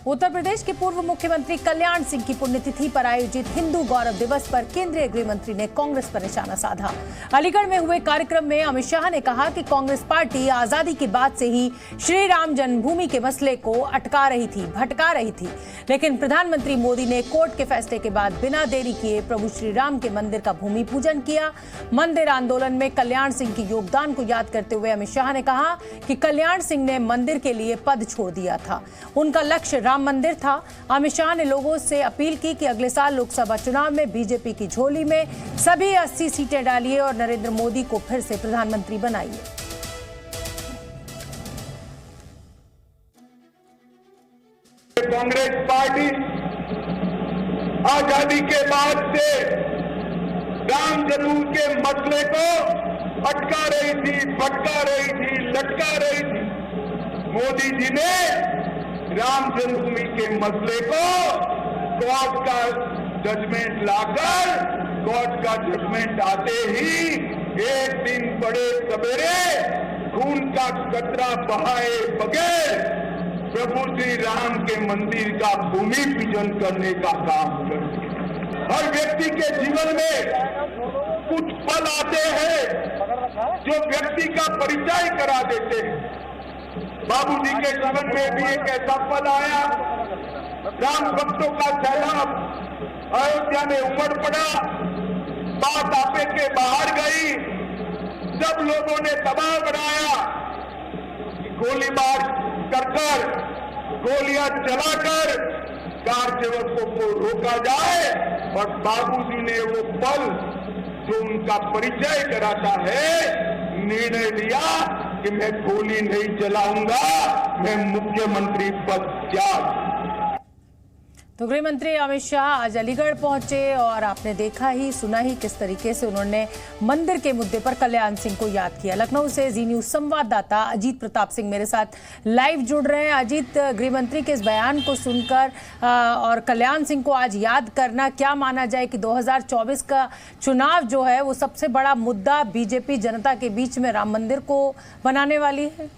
उत्तर प्रदेश के पूर्व मुख्यमंत्री कल्याण सिंह की पुण्यतिथि पर आयोजित हिंदू गौरव दिवस पर केंद्रीय गृह मंत्री ने कांग्रेस पर निशाना साधा। अलीगढ़ में हुए कार्यक्रम में अमित शाह ने कहा कि कांग्रेस पार्टी आजादी के बाद से ही श्री राम जन्मभूमि के मसले को भटका रही थी, लेकिन प्रधानमंत्री मोदी ने कोर्ट के फैसले के बाद बिना देरी किए प्रभु श्री राम के मंदिर का भूमि पूजन किया। मंदिर आंदोलन में कल्याण सिंह के योगदान को याद करते हुए अमित शाह ने कहा कि कल्याण सिंह ने मंदिर के लिए पद छोड़ दिया था, उनका लक्ष्य राम मंदिर था। अमित शाह ने लोगों से अपील की कि अगले साल लोकसभा चुनाव में बीजेपी की झोली में सभी 80 सीटें डालिए और नरेंद्र मोदी को फिर से प्रधानमंत्री बनाइए। कांग्रेस पार्टी आजादी के बाद से राम जन्म के मसले को अटका रही थी, भटका रही थी, लटका रही थी। मोदी जी ने राम जन्मभूमि के मसले को कोर्ट का जजमेंट लाकर, कोर्ट का जजमेंट आते ही एक दिन बड़े सवेरे खून का कतरा बहाए बगैर प्रभु श्री राम के मंदिर का भूमि पूजन करने का काम कर दिया। हर व्यक्ति के जीवन में कुछ पल आते हैं जो व्यक्ति का परिचय करा देते हैं। बाबूजी के जीवन में भी एक ऐसा पल आया, राम भक्तों का सैलाब अयोध्या में उमड़ पड़ा, बात आपे के बाहर गई, सब लोगों ने दबाव बनाया कि गोलीबार कर गोलियां चलाकर कार सेवकों को रोका जाए, और बाबूजी ने वो पल जो उनका परिचय कराता है निर्णय लिया कि मैं गोली नहीं चलाऊंगा, मैं मुख्यमंत्री पद त्याग। तो गृह मंत्री अमित शाह आज अलीगढ़ पहुंचे और आपने देखा ही सुना ही किस तरीके से उन्होंने मंदिर के मुद्दे पर कल्याण सिंह को याद किया। लखनऊ से जी न्यूज संवाददाता अजीत प्रताप सिंह मेरे साथ लाइव जुड़ रहे हैं। अजीत, गृह मंत्री के इस बयान को सुनकर और कल्याण सिंह को आज याद करना, क्या माना जाए कि 2024 का चुनाव जो है वो सबसे बड़ा मुद्दा बीजेपी जनता के बीच में राम मंदिर को बनाने वाली है?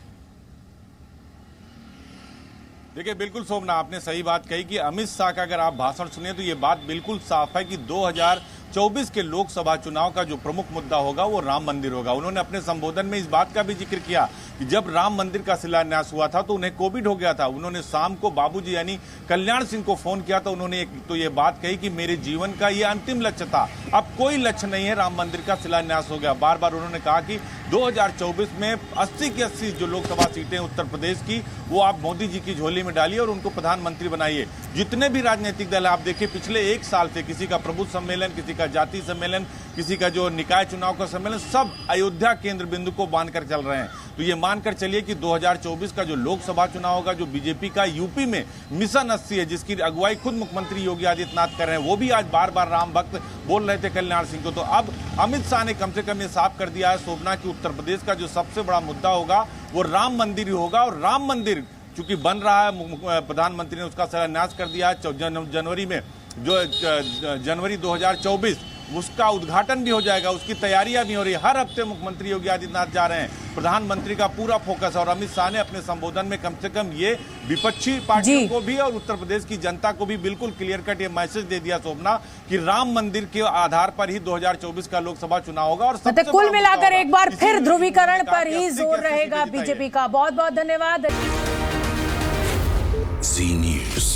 देखिए, बिल्कुल शोभना, आपने सही बात कही कि अमित शाह का अगर आप भाषण सुनिए तो ये बात बिल्कुल साफ है कि 2024 के लोकसभा चुनाव का जो प्रमुख मुद्दा होगा वो राम मंदिर होगा। उन्होंने अपने संबोधन में इस बात का भी जिक्र किया कि जब राम मंदिर का शिलान्यास हुआ था तो उन्हें कोविड हो गया था। उन्होंने शाम को बाबूजी यानी कल्याण सिंह को फोन किया तो उन्होंने एक तो ये बात कही कि मेरे जीवन का ये अंतिम लक्ष्य था, अब कोई लक्ष्य नहीं है, राम मंदिर का शिलान्यास हो गया। बार बार उन्होंने कहा कि 2024 में 80 की 80 जो लोकसभा सीटें उत्तर प्रदेश की वो आप मोदी जी की झोली में डालिए और उनको प्रधानमंत्री बनाइए। जितने भी राजनीतिक दल आप देखिए पिछले एक साल से किसी का प्रबुद्ध सम्मेलन, किसी का जाति सम्मेलन, किसी का जो निकाय चुनाव का सम्मेलन, सब अयोध्या केंद्र बिंदु को बांधकर चल रहे हैं। तो ये मानकर चलिए कि 2024 का जो लोकसभा चुनाव होगा, जो बीजेपी का यूपी में मिशन 80 है जिसकी अगुवाई खुद मुख्यमंत्री योगी आदित्यनाथ कर रहे हैं, वो भी आज बार बार राम भक्त बोल रहे थे कल्याण सिंह को। तो अब अमित शाह ने कम से कम ये साफ कर दिया है शोभना कि उत्तर प्रदेश का जो सबसे बड़ा मुद्दा होगा वो राम मंदिर ही होगा। और राम मंदिर चूंकि बन रहा है, प्रधानमंत्री ने उसका शिलान्यास कर दिया है जनवरी में, जो जनवरी 2024 उसका उद्घाटन भी हो जाएगा, उसकी तैयारियां भी हो रही है। हर हफ्ते मुख्यमंत्री योगी आदित्यनाथ जा रहे हैं, प्रधानमंत्री का पूरा फोकस है। और अमित शाह ने अपने संबोधन में कम से कम ये विपक्षी पार्टियों को भी और उत्तर प्रदेश की जनता को भी बिल्कुल क्लियर कट ये मैसेज दे दिया शोभना कि राम मंदिर के आधार पर ही 2024 का लोकसभा चुनाव होगा। और मतलब कुल मिलाकर एक बार फिर ध्रुवीकरण पर ही जोर रहेगा बीजेपी का। बहुत बहुत धन्यवाद। जी न्यूज़।